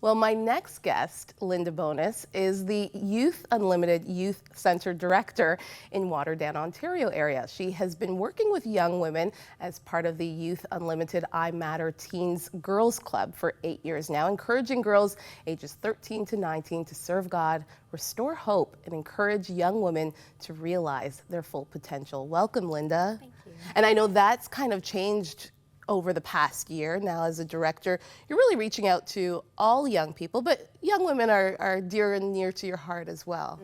Well, my next guest, Lynda Bonus, is the Youth Unlimited Youth Center Director in Waterdown, Ontario area. She has been working with young women as part of the Youth Unlimited I Matter Teens Girls Club for 8 years now, encouraging girls ages 13 to 19 to serve God, restore hope, and encourage young women to realize their full potential. Welcome, Lynda. Thank you. And I know that's kind of changed over the past year. Now as a director, you're really reaching out to all young people, but young women are dear and near to your heart as well.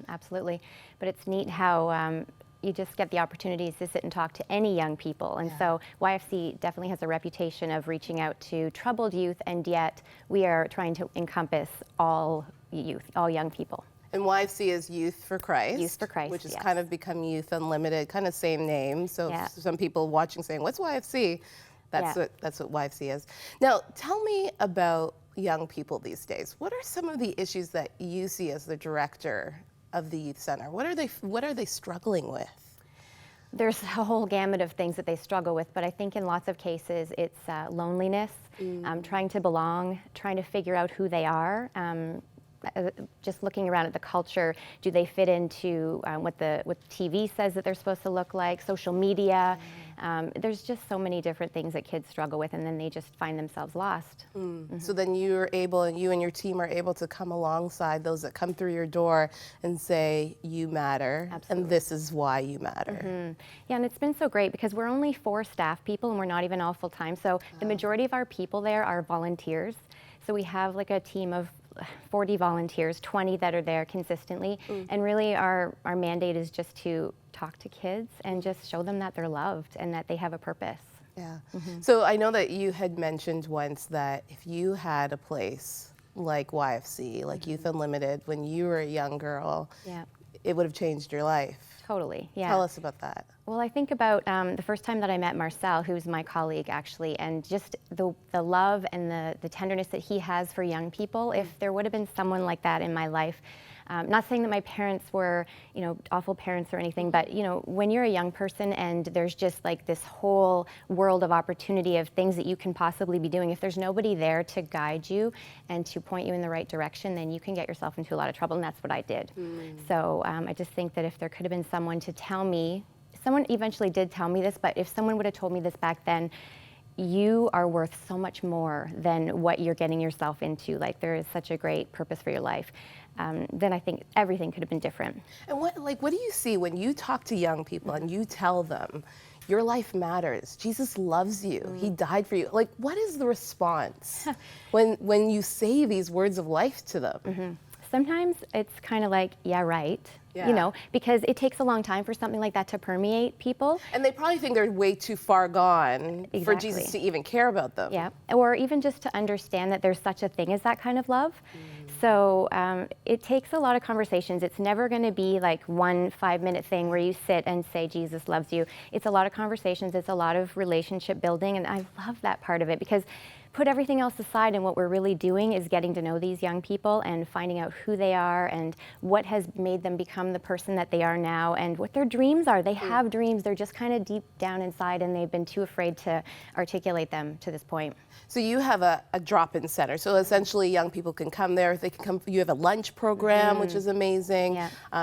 Absolutely. But it's neat how you just get the opportunities to sit and talk to any young people. And so YFC definitely has a reputation of reaching out to troubled youth, and yet we are trying to encompass all youth, all young people. And YFC is Youth for Christ. Youth for Christ, which has yes. kind of become Youth Unlimited, kind of same name. So some people watching saying, what's YFC? That's what YFC is. Now, tell me about young people these days. What are some of the issues that you see as the director of the youth center? What are they struggling with? There's a whole gamut of things that they struggle with, but I think in lots of cases it's loneliness, trying to belong, trying to figure out who they are. Just looking around at the culture, do they fit into what TV says that they're supposed to look like, social media? There's just so many different things that kids struggle with, and then they just find themselves lost. So then you and your team are able to come alongside those that come through your door and say, you matter, and this is why you matter. Yeah, and it's been so great because we're only 4 staff people and we're not even all full-time. So the majority of our people there are volunteers. So we have like a team of 40 volunteers, 20 that are there consistently, and really our mandate is just to talk to kids and just show them that they're loved and that they have a purpose. Yeah. So I know that you had mentioned once that if you had a place like YFC, like Youth Unlimited, when you were a young girl, it would have changed your life. Totally, yeah. Tell us about that. Well, I think about the first time that I met Marcel, who's my colleague actually, and just the love and the tenderness that he has for young people. If there would have been someone like that in my life, not saying that my parents were, awful parents or anything, but, when you're a young person and there's just like this whole world of opportunity of things that you can possibly be doing, if there's nobody there to guide you and to point you in the right direction, then you can get yourself into a lot of trouble, and that's what I did. So I just think that if there could have been someone to tell me, someone eventually did tell me this, but if someone would have told me this back then, you are worth so much more than what you're getting yourself into. Like, there is such a great purpose for your life. Then I think everything could have been different. And what do you see when you talk to young people and you tell them your life matters, Jesus loves you, he died for you? Like, what is the response when you say these words of life to them? Sometimes it's kind of like, yeah, right. Because it takes a long time for something like that to permeate people. And they probably think they're way too far gone for Jesus to even care about them. Yeah, or even just to understand that there's such a thing as that kind of love. So it takes a lot of conversations. It's never going to be like one 5-minute thing where you sit and say Jesus loves you. It's a lot of conversations. It's a lot of relationship building, and I love that part of it because put everything else aside, and what we're really doing is getting to know these young people and finding out who they are and what has made them become the person that they are now and what their dreams are. They have dreams. They're just kind of deep down inside, and they've been too afraid to articulate them to this point. So you have a drop-in center. So essentially young people can come there. They can come. You have a lunch program, which is amazing.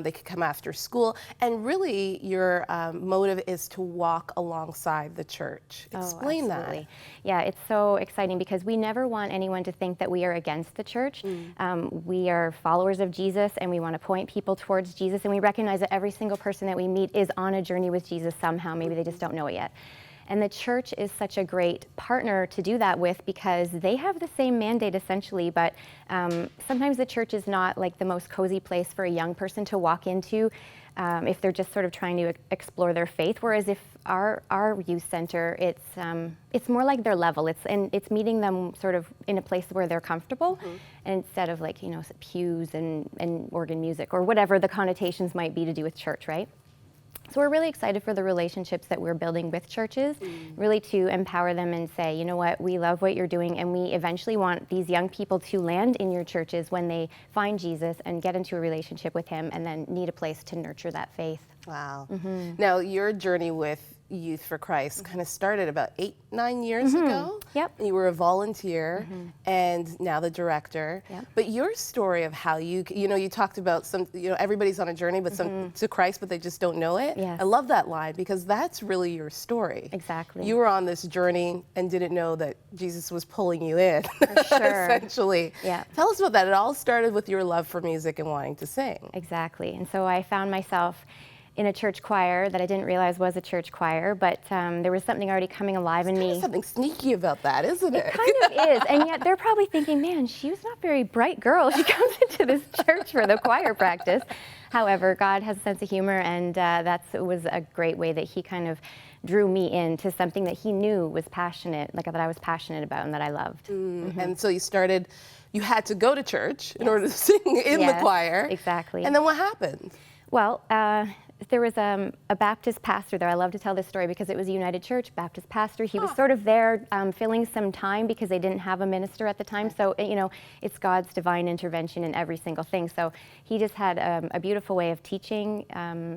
They can come after school. And really your motive is to walk alongside the church. Explain that. Yeah, it's so exciting because we never want anyone to think that we are against the church. We are followers of Jesus, and we want to point people towards Jesus, and we recognize that every single person that we meet is on a journey with Jesus somehow. Maybe they just don't know it yet. And the church is such a great partner to do that with because they have the same mandate essentially, but sometimes the church is not like the most cozy place for a young person to walk into if they're just sort of trying to explore their faith. Whereas if our youth center, it's more like their level. It's meeting them sort of in a place where they're comfortable, instead of like pews and organ music or whatever the connotations might be to do with church, right? So we're really excited for the relationships that we're building with churches, really to empower them and say, you know what, we love what you're doing, and we eventually want these young people to land in your churches when they find Jesus and get into a relationship with him and then need a place to nurture that faith. Wow. Now, your journey with Youth for Christ kind of started about 8-9 years ago. Yep. You were a volunteer and now the director. Yep. But your story of how you talked about everybody's on a journey, but some to Christ, but they just don't know it. Yes. I love that line because that's really your story. Exactly. You were on this journey and didn't know that Jesus was pulling you in, For sure. essentially. Yeah. Tell us about that. It all started with your love for music and wanting to sing. Exactly. And so I found myself in a church choir that I didn't realize was a church choir, but there was something already coming alive in me. There's something sneaky about that, isn't it? It kind of is, and yet they're probably thinking, man, she was not a very bright girl. She comes into this church for the choir practice. However, God has a sense of humor, and it was a great way that he kind of drew me into something that he knew was passionate, like that I was passionate about and that I loved. And so you had to go to church in order to sing in the choir. Exactly. And then what happened? Well, there was a Baptist pastor there. I love to tell this story because it was a United Church Baptist pastor. He was sort of there filling some time because they didn't have a minister at the time. So, it's God's divine intervention in every single thing. So he just had a beautiful way of teaching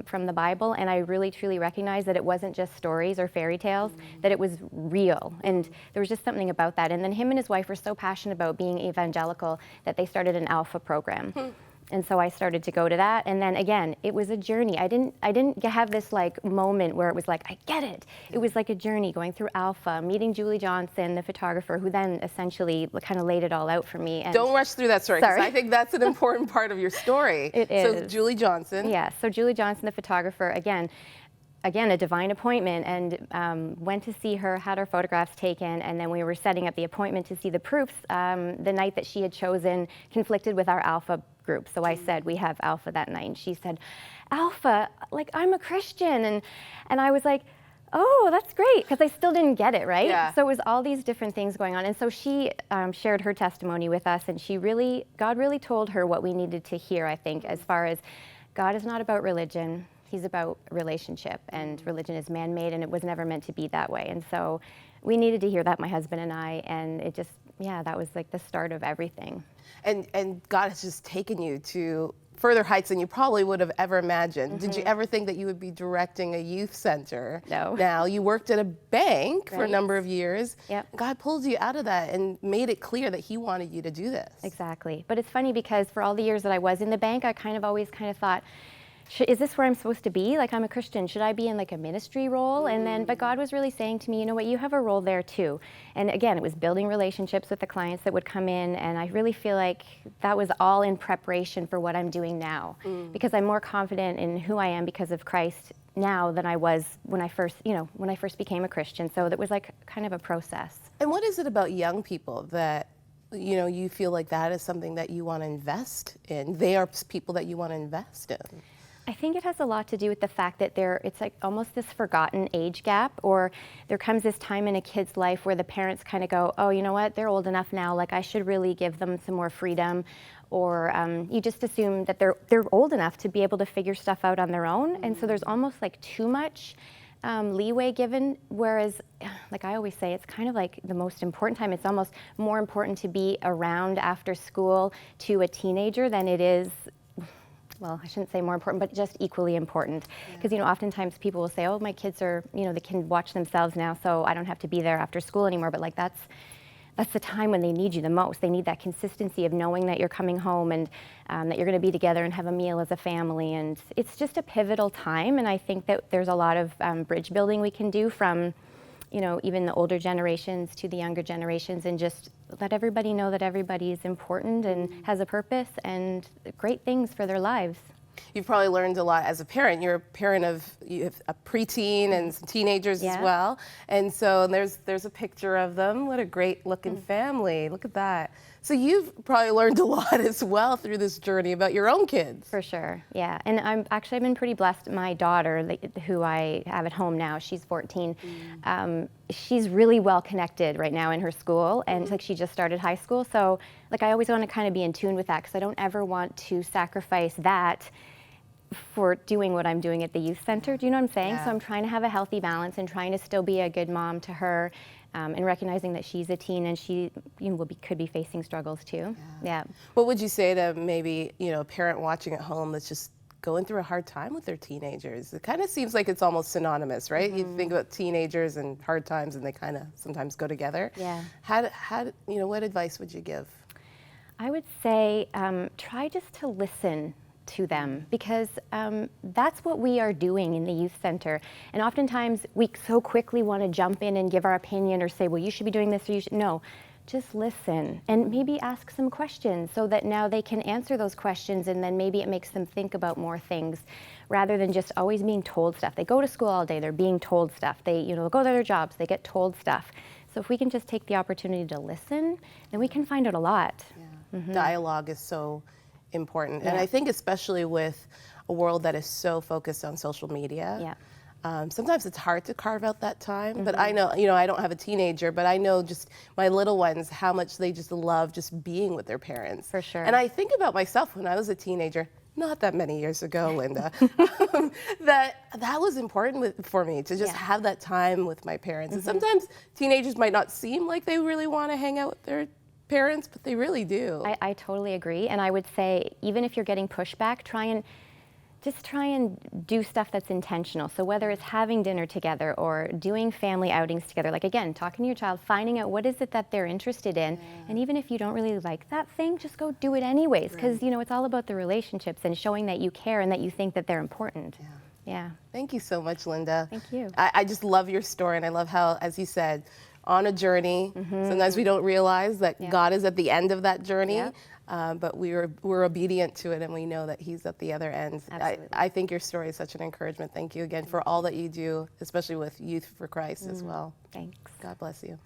from the Bible. And I really, truly recognized that it wasn't just stories or fairy tales, that it was real. And there was just something about that. And then him and his wife were so passionate about being evangelical that they started an Alpha program. And so I started to go to that, and then again, it was a journey. I didn't have this like moment where it was like, I get it. It was like a journey going through Alpha, meeting Julie Johnson, the photographer, who then essentially kind of laid it all out for me. And Don't rush through that story, because Sorry. I think that's an important part of your story. It So is. Julie Johnson. Yeah, so Julie Johnson, the photographer, again, a divine appointment, and went to see her, had our photographs taken, and then we were setting up the appointment to see the proofs. The night that she had chosen conflicted with our Alpha group, so I said, we have Alpha that night, and she said, Alpha, like I'm a Christian, and I was like, oh, that's great, because I still didn't get it, right? Yeah. So it was all these different things going on, and so she shared her testimony with us, and God really told her what we needed to hear, I think, as far as God is not about religion. He's about relationship, and religion is man-made, and it was never meant to be that way. And so we needed to hear that, my husband and I, and it just, that was like the start of everything. And God has just taken you to further heights than you probably would have ever imagined. Did you ever think that you would be directing a youth center? No. Now, you worked at a bank for a Right. number of years. Yep. God pulled you out of that and made it clear that he wanted you to do this. Exactly. But it's funny because for all the years that I was in the bank, I always thought, is this where I'm supposed to be? Like, I'm a Christian. Should I be in like a ministry role? And then, but God was really saying to me, you know what, you have a role there too. And again, it was building relationships with the clients that would come in. And I really feel like that was all in preparation for what I'm doing now. Because I'm more confident in who I am because of Christ now than I was when I first became a Christian. So that was like kind of a process. And what is it about young people that, you feel like that is something that you want to invest in? They are people that you want to invest in. I think it has a lot to do with the fact that it's like almost this forgotten age gap, or there comes this time in a kid's life where the parents kind of go, oh, you know what, they're old enough now, like I should really give them some more freedom, or you just assume that they're old enough to be able to figure stuff out on their own, and so there's almost like too much leeway given, whereas, like I always say, it's kind of like the most important time. It's almost more important to be around after school to a teenager than it is, well, I shouldn't say more important, but just equally important. Because, oftentimes people will say, oh, my kids are, they can watch themselves now, so I don't have to be there after school anymore. But like that's the time when they need you the most. They need that consistency of knowing that you're coming home and that you're going to be together and have a meal as a family. And it's just a pivotal time. And I think that there's a lot of bridge building we can do from, even the older generations to the younger generations, and just let everybody know that everybody is important and has a purpose and great things for their lives. You've probably learned a lot as a parent. You're a parent of you have a preteen and some teenagers as well. And so there's a picture of them. What a great looking family. Look at that. So you've probably learned a lot as well through this journey about your own kids. For sure, yeah. And I've been pretty blessed. My daughter, who I have at home now, she's 14. She's really well connected right now in her school, and like she just started high school. So like I always want to kind of be in tune with that, because I don't ever want to sacrifice that for doing what I'm doing at the youth center. Do you know what I'm saying? Yeah. So I'm trying to have a healthy balance and trying to still be a good mom to her, and recognizing that she's a teen and she could be facing struggles too. Yeah. What would you say to maybe a parent watching at home that's just going through a hard time with their teenagers. It kind of seems like it's almost synonymous, right? You think about teenagers and hard times, and they kind of sometimes go together. Yeah. What advice would you give? I would say try just to listen to them, because that's what we are doing in the youth center. And oftentimes we so quickly want to jump in and give our opinion or say, well, you should be doing this, or you should. No, just listen and maybe ask some questions so that now they can answer those questions, and then maybe it makes them think about more things rather than just always being told stuff. They go to school all day, they're being told stuff. They go to their jobs, they get told stuff. So if we can just take the opportunity to listen, then we can find out a lot. Yeah. Dialogue is so important. And Yeah. I think especially with a world that is so focused on social media, sometimes it's hard to carve out that time. But I know, I don't have a teenager, but I know just my little ones, how much they just love just being with their parents. For sure. And I think about myself when I was a teenager, not that many years ago, Lynda, that was important for me to just have that time with my parents. And sometimes teenagers might not seem like they really want to hang out with their parents, but they really do. I totally agree. And I would say, even if you're getting pushback, try and do stuff that's intentional. So whether it's having dinner together or doing family outings together, like again, talking to your child, finding out what is it that they're interested in. And even if you don't really like that thing, just go do it anyways. Because, it's all about the relationships and showing that you care and that you think that they're important. Yeah. Thank you so much, Lynda. Thank you. I just love your story, and I love how, as you said, on a journey, sometimes we don't realize that God is at the end of that journey. Yep. But we're obedient to it, and we know that He's at the other end. Absolutely. I think your story is such an encouragement. Thank you again for all that you do, especially with Youth for Christ as well. Thanks. God bless you.